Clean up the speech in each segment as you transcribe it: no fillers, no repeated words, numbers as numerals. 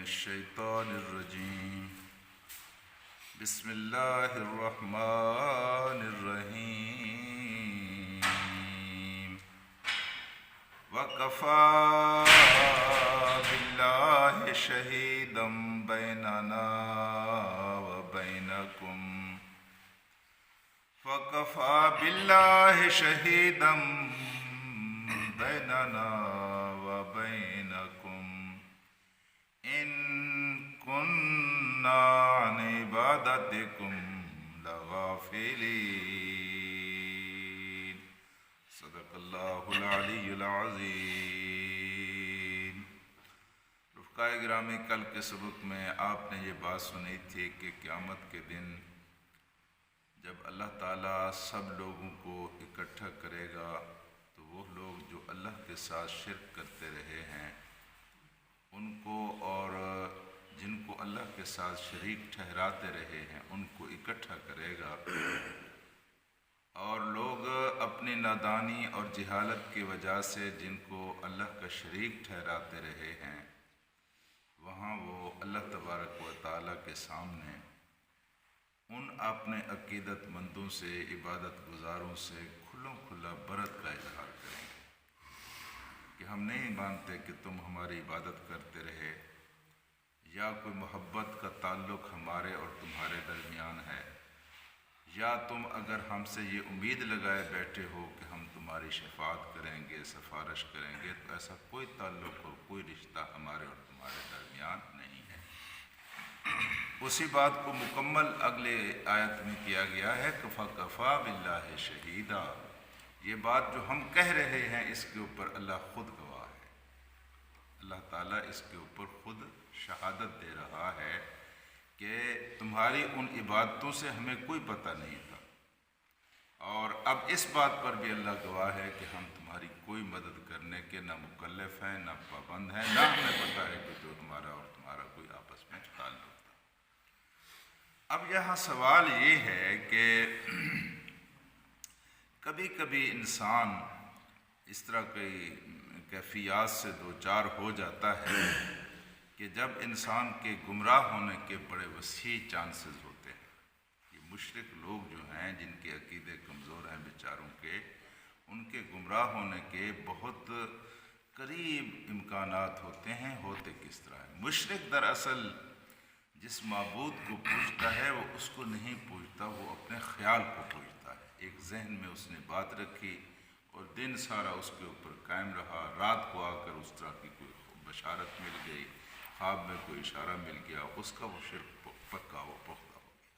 الشیطان الرجیم بسم اللہ الرحمن الرحیم وَكَفَى بِاللَّهِ شَهِيدًا بَيْنَنَا وَبَيْنَكُمْ وَكَفَى بِاللَّهِ شَهِيدًا بَيْنَنَا وَبَيْنَكُمْ إِن كُنَّا عَنْ عِبَادَتِكُمْ لَغَافِلِينَ صدق اللہ العلی العظیم۔ رفقائے گرامی، کل کے سبق میں آپ نے یہ بات سنی تھی کہ قیامت کے دن جب اللہ تعالیٰ سب لوگوں کو اکٹھا کرے گا تو وہ لوگ جو اللہ کے ساتھ شرک کرتے رہے ہیں ان کو، اور جن کو اللہ کے ساتھ شریک ٹھہراتے رہے ہیں ان کو اکٹھا کرے گا، اور لوگ اپنی نادانی اور جہالت کی وجہ سے جن کو اللہ کا شریک ٹھہراتے رہے ہیں وہاں وہ اللہ تبارک و تعالیٰ کے سامنے ان اپنے عقیدت مندوں سے، عبادت گزاروں سے کھلا برت کا اظہار کریں گے کہ ہم نہیں مانتے کہ تم ہماری عبادت کرتے رہے، یا کوئی محبت کا تعلق ہمارے اور تمہارے درمیان ہے، یا تم اگر ہم سے یہ امید لگائے بیٹھے ہو کہ ہم تمہاری شفاعت کریں گے، سفارش کریں گے، تو ایسا کوئی تعلق اور کوئی رشتہ ہمارے اور تمہارے درمیان نہیں ہے۔ اسی بات کو مکمل اگلے آیت میں کیا گیا ہے کہ فَكَفَى بِاللَّهِ شَهِيدًا۔ یہ بات جو ہم کہہ رہے ہیں اس کے اوپر اللہ خود گواہ ہے، اللہ تعالیٰ اس کے اوپر خود شہادت دے رہا ہے کہ تمہاری ان عبادتوں سے ہمیں کوئی پتہ نہیں تھا، اور اب اس بات پر بھی اللہ گواہ ہے کہ ہم تمہاری کوئی مدد کرنے کے نہ مکلف ہیں، نہ پابند ہیں، نہ ہمیں پتہ ہے کہ جو ہمارا اور تمہارا کوئی آپس میں تعلق تھا۔ اب یہاں سوال یہ ہے کہ کبھی کبھی انسان اس طرح کی کیفیات سے دوچار ہو جاتا ہے کہ جب انسان کے گمراہ ہونے کے بڑے وسیع چانسز ہوتے ہیں۔ یہ مشرک لوگ جو ہیں جن کے عقیدے کمزور ہیں بیچاروں کے، ان کے گمراہ ہونے کے بہت قریب امکانات ہوتے ہیں۔ ہوتے کس طرح ہے؟ مشرک دراصل جس معبود کو پوجتا ہے وہ اس کو نہیں پوجتا، وہ اپنے خیال کو پوجتا ہے۔ ایک ذہن میں اس نے بات رکھی اور دن سارا اس کے اوپر قائم رہا، رات کو آ کر اس طرح کی کوئی بشارت مل گئی، خواب میں کوئی اشارہ مل گیا، اس کا وہ شرک پکا ہو پختہ ہو گیا۔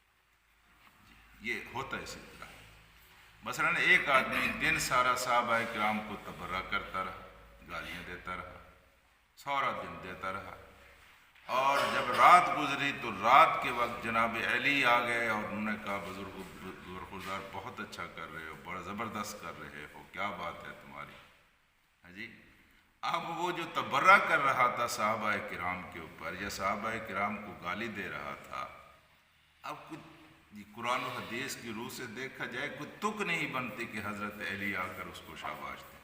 یہ ہوتا ہے اسی طرح۔ مثلا ایک آدمی دن سارا صحابہ کرام کو تبرہ کرتا رہا، گالیاں دیتا رہا، سارا دن دیتا رہا، اور جب رات گزری تو رات کے وقت جناب علی آ گئے اور انہوں نے کہا بزرگزار بہت اچھا کر رہے ہو، بڑا زبردست کر رہے ہو، کیا بات ہے تمہاری، ہاں جی۔ اب وہ جو تبرہ کر رہا تھا صحابہ کرام کے اوپر یا صحابہ کرام کو گالی دے رہا تھا، اب کچھ قرآن و حدیث کی روح سے دیکھا جائے کوئی تک نہیں بنتی کہ حضرت علی آ کر اس کو شاباش دیں۔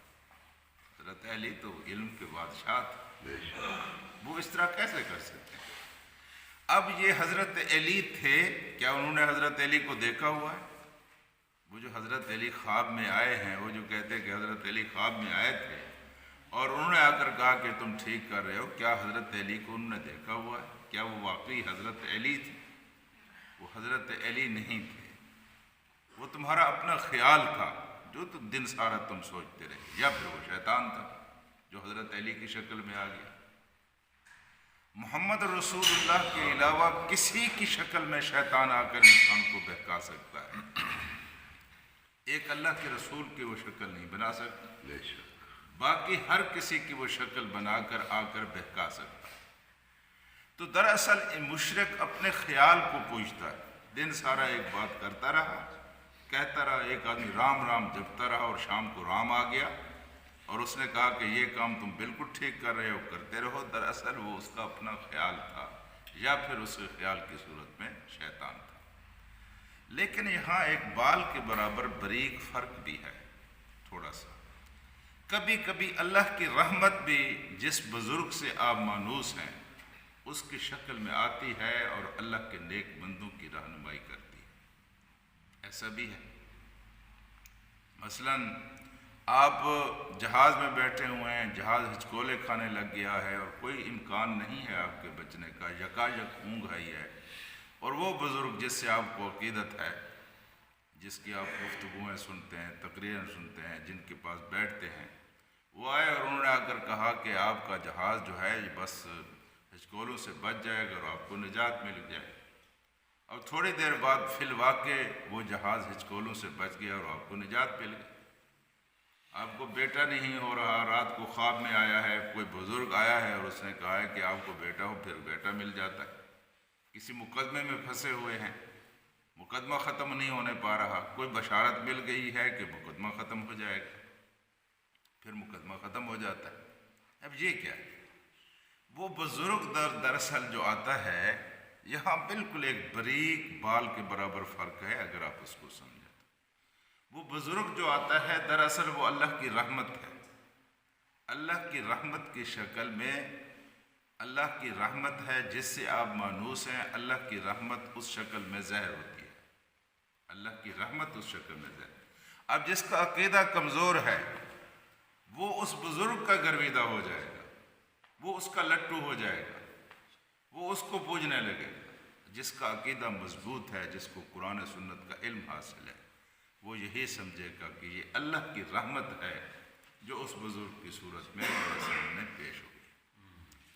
حضرت علی تو علم کے بادشاہ تھے، وہ اس طرح کیسے کر سکتے ہیں؟ اب یہ حضرت علی تھے، کیا انہوں نے حضرت علی کو دیکھا ہوا ہے؟ وہ جو حضرت علی خواب میں آئے ہیں، وہ جو کہتے ہیں کہ حضرت علی خواب میں آئے تھے اور انہوں نے آ کر کہا کہ تم ٹھیک کر رہے ہو، کیا حضرت علی کو انہوں نے دیکھا ہوا ہے؟ کیا وہ واقعی حضرت علی تھے؟ وہ حضرت علی نہیں تھے، وہ تمہارا اپنا خیال تھا جو تم دن سارا تم سوچتے رہے، یا پھر وہ شیطان تھا جو حضرت علی کی شکل میں آ گیا۔ محمد رسول اللہ کے علاوہ کسی کی شکل میں شیطان آ کر انسان کو بہکا سکتا ہے، ایک اللہ کے رسول کی وہ شکل نہیں بنا سکتا، باقی ہر کسی کی وہ شکل بنا کر آ کر بہکا سکتا ہے۔ تو دراصل مشرک اپنے خیال کو پوجتا ہے، دن سارا ایک بات کرتا رہا، کہتا رہا، ایک آدمی رام رام جپتا رہا اور شام کو رام آ گیا اور اس نے کہا کہ یہ کام تم بالکل ٹھیک کر رہے ہو، کرتے رہو۔ دراصل وہ اس کا اپنا خیال تھا یا پھر اس کے خیال کی صورت میں شیطان تھا۔ لیکن یہاں ایک بال کے برابر باریک فرق بھی ہے تھوڑا سا۔ کبھی کبھی اللہ کی رحمت بھی جس بزرگ سے آپ مانوس ہیں اس کی شکل میں آتی ہے اور اللہ کے نیک بندوں کی رہنمائی کرتی ہے۔ ایسا بھی ہے، مثلاً آپ جہاز میں بیٹھے ہوئے ہیں، جہاز ہچکولے کھانے لگ گیا ہے اور کوئی امکان نہیں ہے آپ کے بچنے کا، یکایک اونگ آئی ہے، اور وہ بزرگ جس سے آپ کو عقیدت ہے، جس کی آپ گفتگویں سنتے ہیں، تقریریں سنتے ہیں، جن کے پاس بیٹھتے ہیں، وہ آئے اور انہوں نے آ کر کہا کہ آپ کا جہاز جو ہے یہ بس ہچکولوں سے بچ جائے گا اور آپ کو نجات مل جائے۔ اور تھوڑی دیر بعد فی الواقع وہ جہاز ہچکولوں سے بچ گیا اور آپ کو نجات مل گئی۔ آپ کو بیٹا نہیں ہو رہا، رات کو خواب میں آیا ہے، کوئی بزرگ آیا ہے اور اس نے کہا ہے کہ آپ کو بیٹا ہو، پھر بیٹا مل جاتا ہے۔ کسی مقدمے میں پھنسے ہوئے ہیں، مقدمہ ختم نہیں ہونے پا رہا، کوئی بشارت مل گئی ہے کہ مقدمہ ختم ہو جائے گا، پھر مقدمہ ختم ہو جاتا ہے۔ اب یہ کیا ہے؟ وہ بزرگ دراصل جو آتا ہے، یہاں بالکل ایک باریک بال کے برابر فرق ہے اگر آپ اس کو سمجھیں۔ وہ بزرگ جو آتا ہے دراصل وہ اللہ کی رحمت ہے، اللہ کی رحمت کی شکل میں، اللہ کی رحمت ہے جس سے آپ مانوس ہیں، اللہ کی رحمت اس شکل میں ظاہر ہوتی ہے، اللہ کی رحمت اس شکل میں ظاہر۔ اب جس کا عقیدہ کمزور ہے وہ اس بزرگ کا گرویدہ ہو جائے گا، وہ اس کا لٹو ہو جائے گا، وہ اس کو پوجنے لگے گا۔ جس کا عقیدہ مضبوط ہے، جس کو قرآن و سنت کا علم حاصل ہے، وہ یہی سمجھے گا کہ یہ اللہ کی رحمت ہے جو اس بزرگ کی صورت میں میرے سامنے پیش ہو گئی۔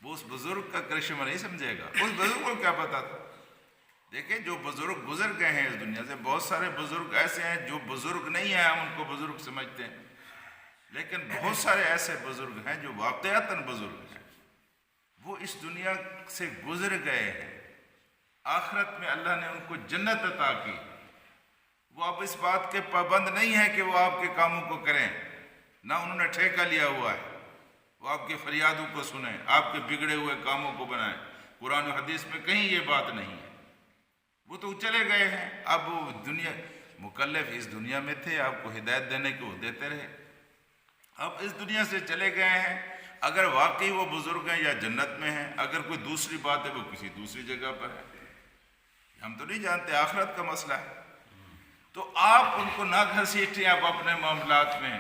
وہ اس بزرگ کا کرشمہ نہیں سمجھے گا، اس بزرگ کو کیا پتا تھا۔ دیکھیں جو بزرگ گزر گئے ہیں اس دنیا سے، بہت سارے بزرگ ایسے ہیں جو بزرگ نہیں ہیں، ہم ان کو بزرگ سمجھتے ہیں، لیکن بہت سارے ایسے بزرگ ہیں جو واقعتاً بزرگ ہیں، وہ اس دنیا سے گزر گئے ہیں، آخرت میں اللہ نے ان کو جنت عطا کی۔ وہ اب اس بات کے پابند نہیں ہیں کہ وہ آپ کے کاموں کو کریں، نہ انہوں نے ٹھیکہ لیا ہوا ہے، وہ آپ کے فریادوں کو سنیں، آپ کے بگڑے ہوئے کاموں کو بنائیں۔ قرآن و حدیث میں کہیں یہ بات نہیں ہے۔ وہ تو چلے گئے ہیں، اب وہ دنیا مکلف اس دنیا میں تھے، آپ کو ہدایت دینے کو دیتے رہے، اب اس دنیا سے چلے گئے ہیں۔ اگر واقعی وہ بزرگ ہیں یا جنت میں ہیں، اگر کوئی دوسری بات ہے وہ کسی دوسری جگہ پر ہے، ہم تو نہیں جانتے، آخرت کا مسئلہ ہے۔ تو آپ ان کو نہ گھسیٹیں، آپ اپنے معاملات میں،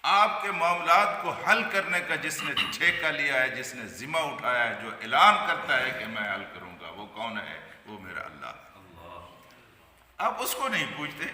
آپ کے معاملات کو حل کرنے کا جس نے ٹھیکہ لیا ہے، جس نے ذمہ اٹھایا ہے، جو اعلان کرتا ہے کہ میں حل کروں گا، وہ کون ہے؟ وہ میرا اللہ ہے۔ آپ اس کو نہیں پوچھتے،